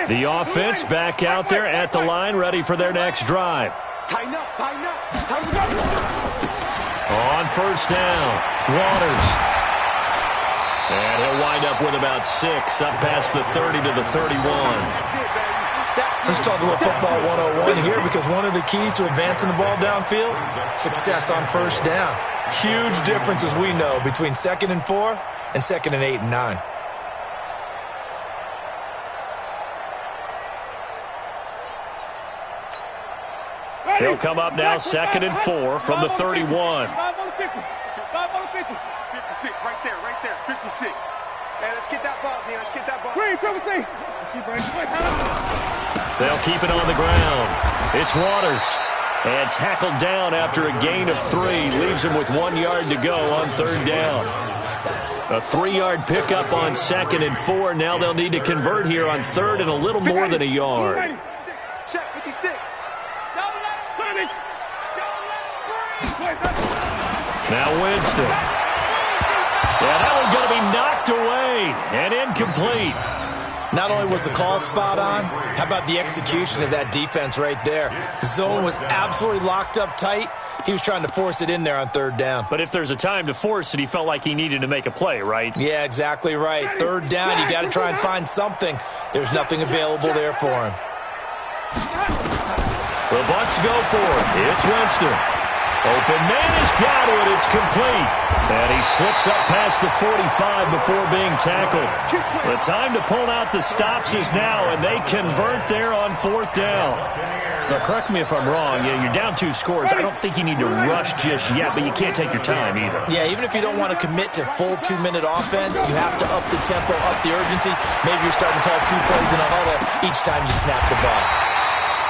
The offense back out there at the line, ready for their next drive. Tighten up, tighten up, tighten up. On first down, Waters. And he'll wind up with about 6, up past the 30 to the 31. Let's talk a little football 101 here, because one of the keys to advancing the ball downfield, success on first down. Huge difference, as we know, between 2nd and 4 and 2nd and 8 and 9. He'll come up now 2nd and 4 from the 31. 56, right there, 56. Man, let's get that ball, man. Let's get that ball. They'll keep it on the ground. It's Waters. And tackled down after a gain of 3. Leaves him with 1 yard to go on 3rd down. A 3-yard pickup on 2nd and 4. Now they'll need to convert here on 3rd and a little more than a yard. Check 56. Now Winston. Yeah, that one's going to be knocked away and incomplete. Not only was the call spot on, how about the execution of that defense right there? The zone was absolutely locked up tight. He was trying to force it in there on 3rd down. But if there's a time to force it, he felt like he needed to make a play, right? Yeah, exactly right. 3rd down, you got to try and find something. There's nothing available there for him. The Bucs go for it. It's Winston. Open man has got it. It's complete. And he slips up past the 45 before being tackled. The time to pull out the stops is now, and they convert there on 4th down. Now, correct me if I'm wrong. Yeah, you're down 2 scores. I don't think you need to rush just yet, but you can't take your time either. Yeah, even if you don't want to commit to full 2-minute offense, you have to up the tempo, up the urgency. Maybe you're starting to call 2 plays in a huddle each time you snap the ball.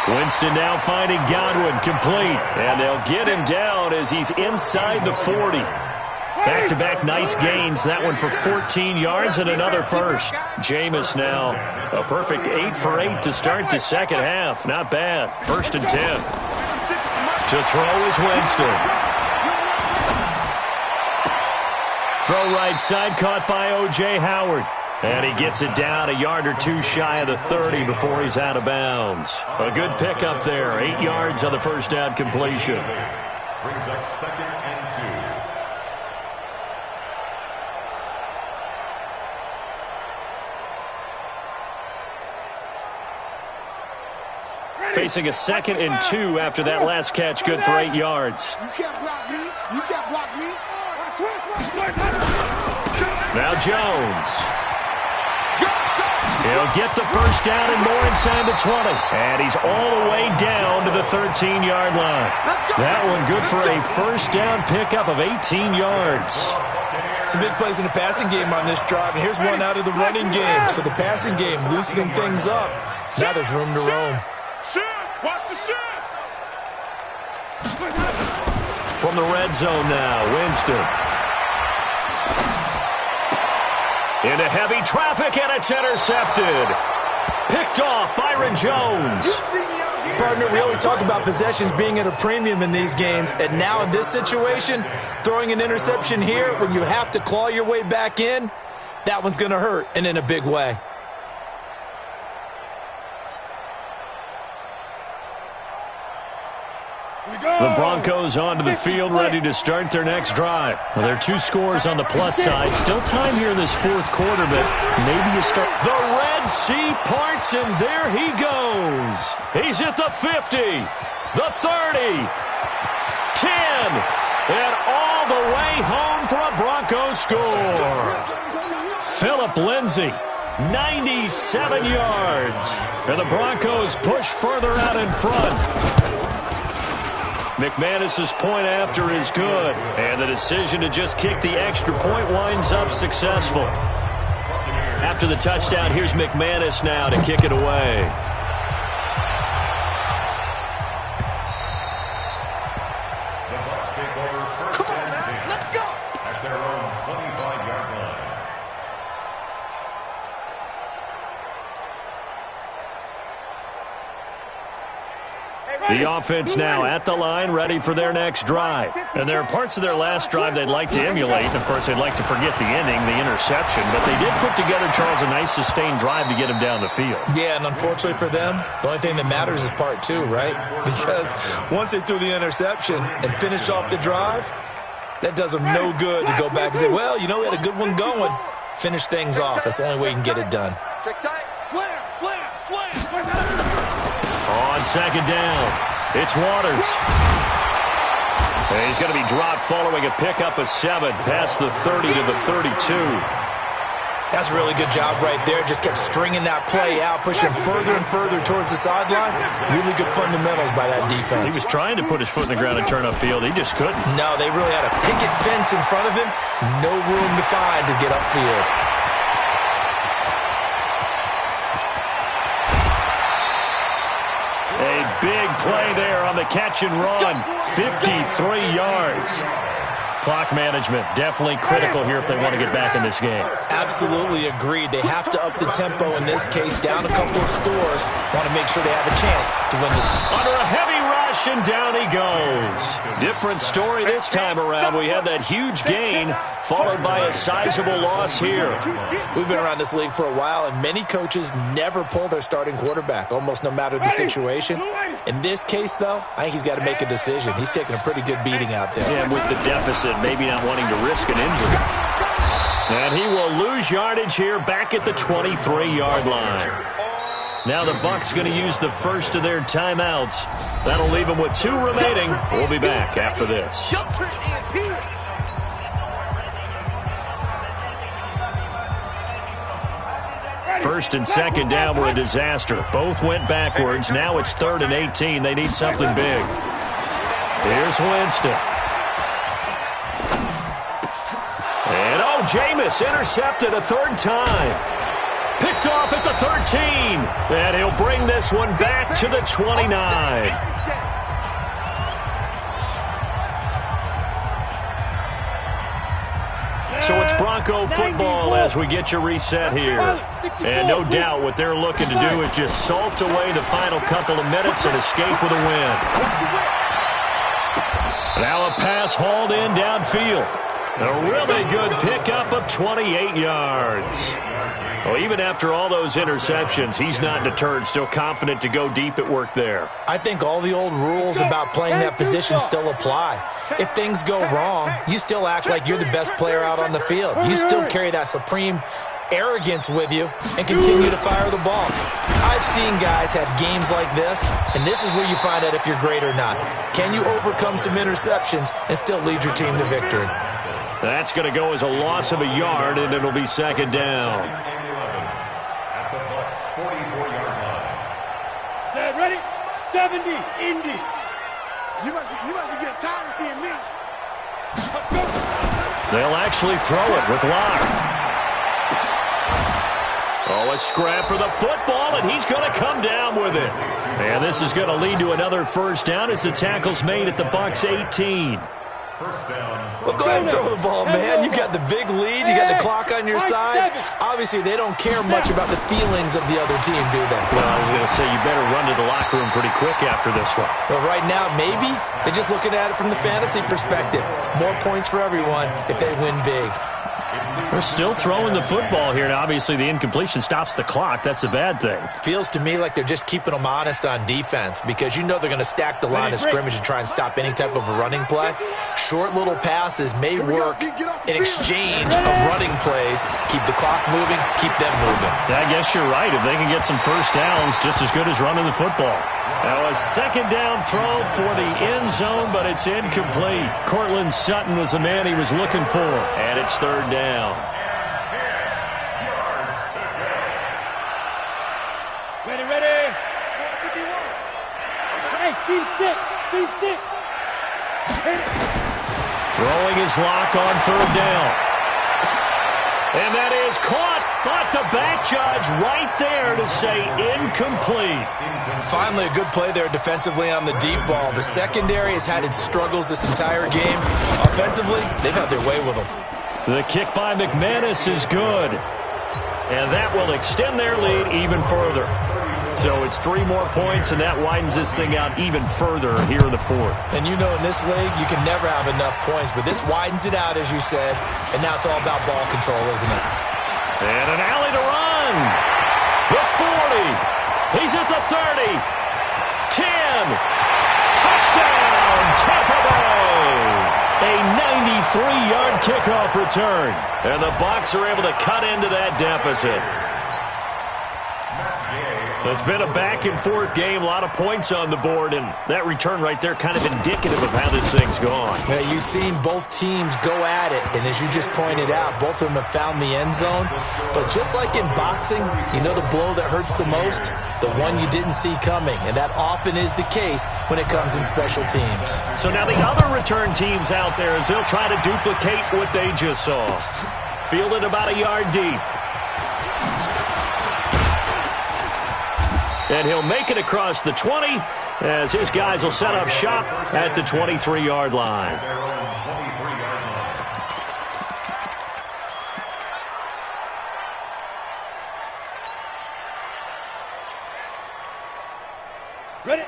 Winston now finding Godwin, complete. And they'll get him down as he's inside the 40. Back-to-back nice gains. That one for 14 yards and another first. Jameis now a perfect 8 for 8 to start the second half. Not bad. 1st and 10. To throw is Winston. Throw right side, caught by O.J. Howard. And he gets it down a yard or 2 shy of the 30 before he's out of bounds. A good pickup there. 8 yards on the first down completion. Brings up 2nd and 2. Facing a 2nd and 2 after that last catch, good for 8 yards. You can't block me. You can't block me. Now Jones. He'll get the first down and more inside the 20. And he's all the way down to the 13-yard line. That one good for a first down pickup of 18 yards. Some big plays in the passing game on this drive, and here's one out of the running game. So the passing game loosening things up. Now there's room to roam. Watch the shot. From the red zone now, Winston. Into heavy traffic, and it's intercepted. Picked off, Byron Jones. Partner, we always talk about possessions being at a premium in these games, and now in this situation, throwing an interception here when you have to claw your way back in, that one's going to hurt, and in a big way. The Broncos onto the field, ready to start their next drive. Well, there are 2 scores on the plus side. Still time here in this 4th quarter, but maybe you start. The Red Sea parts, and there he goes. He's at the 50, the 30, 10, and all the way home for a Broncos score. Phillip Lindsay, 97 yards. And the Broncos push further out in front. McManus's point after is good, and the decision to just kick the extra point winds up successful. After the touchdown, here's McManus now to kick it away. The Bucs take over first and 10. Let's go! At their own 25-yard line. The offense now at the line, ready for their next drive. And there are parts of their last drive they'd like to emulate. And, of course, they'd like to forget the ending, the interception. But they did put together, Charles, a nice sustained drive to get him down the field. Yeah, and unfortunately for them, the only thing that matters is part two, right? Because once they threw the interception and finished off the drive, that does them no good to go back and say, well, you know, we had a good one going. Finish things off. That's the only way you can get it done. Slam, slam, slam. On second down, it's Waters. And he's going to be dropped following a pickup of 7 past the 30 to the 32. That's a really good job right there. Just kept stringing that play out, pushing him further and further towards the sideline. Really good fundamentals by that defense. He was trying to put his foot in the ground and turn upfield. He just couldn't. No, they really had a picket fence in front of him. No room to find to get upfield. A big play there on the catch and run. 53 yards. Clock management definitely critical here if they want to get back in this game. Absolutely agreed. They have to up the tempo in this case, down a couple of scores. Want to make sure they have a chance to win the... Under a heavy rush, and down he goes. Different story this time around. We had that huge gain, followed by a sizable loss here. We've been around this league for a while, and many coaches never pull their starting quarterback, almost no matter the situation. In this case, though, I think he's got to make a decision. He's taking a pretty good beating out there. Yeah, and with the deficit, maybe not wanting to risk an injury. And he will lose yardage here back at the 23-yard line. Now the Bucs going to use the first of their timeouts. That'll leave them with 2 remaining. We'll be back after this. First and second down were a disaster. Both went backwards. Now it's 3rd and 18. They need something big. Here's Winston. And, Jameis intercepted a 3rd time. Picked off at the 13. And he'll bring this one back to the 29. So it's Bronco football as we get you reset here. And no doubt what they're looking to do is just salt away the final couple of minutes and escape with a win. Now a pass hauled in downfield. A really good pickup of 28 yards. Well, even after all those interceptions, he's not deterred, still confident to go deep at work there. I think all the old rules about playing that position still apply. If things go wrong, you still act like you're the best player out on the field. You still carry that supreme arrogance with you and continue to fire the ball. I've seen guys have games like this, and this is where you find out if you're great or not. Can you overcome some interceptions and still lead your team to victory? That's going to go as a loss of a yard, and it'll be second down. At the Bucs 44-yard line. Set, ready? 70, Indy. You must be getting tired of seeing me. They'll actually throw it with Locke. A scrap for the football, and he's going to come down with it. And this is going to lead to another first down as the tackle's made at the Bucs 18. First down. Well, go ahead and throw the ball, man. You got the big lead. You got the clock on your side. Obviously, they don't care much about the feelings of the other team, do they? Well, I was going to say, you better run to the locker room pretty quick after this one. Well, right now, maybe they're just looking at it from the fantasy perspective. More points for everyone if they win big. They're still throwing the football here, and obviously the incompletion stops the clock. That's a bad thing. Feels to me like they're just keeping them honest on defense because you know they're going to stack the line of scrimmage and try and stop any type of a running play. Short little passes may work in exchange of running plays. Keep the clock moving, keep them moving. I guess you're right. If they can get some first downs, just as good as running the football. Now a second down throw for the end zone, but it's incomplete. Cortland Sutton was the man he was looking for, and it's 3rd down. Ready. Hey, team 6. Throwing his lock on 3rd down. And that is caught, but the back judge right there to say incomplete. Finally, a good play there defensively on the deep ball. The secondary has had its struggles this entire game. Offensively, they've had their way with them. The kick by McManus is good. And that will extend their lead even further. So it's 3 more points, and that widens this thing out even further here in the fourth. And you know in this league, you can never have enough points, but this widens it out, as you said, and now it's all about ball control, isn't it? And an alley to run. The 40. He's at the 30. 10. Touchdown, Tampa Bay. A 93-yard kickoff return. And the Bucs are able to cut into that deficit. It's been a back-and-forth game, a lot of points on the board, and that return right there kind of indicative of how this thing's gone. Yeah, you've seen both teams go at it, and as you just pointed out, both of them have found the end zone. But just like in boxing, you know the blow that hurts the most? The one you didn't see coming, and that often is the case when it comes in special teams. So now the other return teams out there as they'll try to duplicate what they just saw. Fielded about a yard deep. And he'll make it across the 20 as his guys will set up shop at the 23-yard line.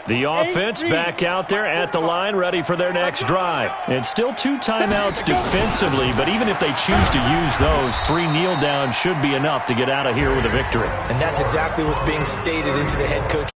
The offense back out there at the line, ready for their next drive. And still 2 timeouts defensively, but even if they choose to use those, 3 kneel downs should be enough to get out of here with a victory. And that's exactly what's being stated into the head coach.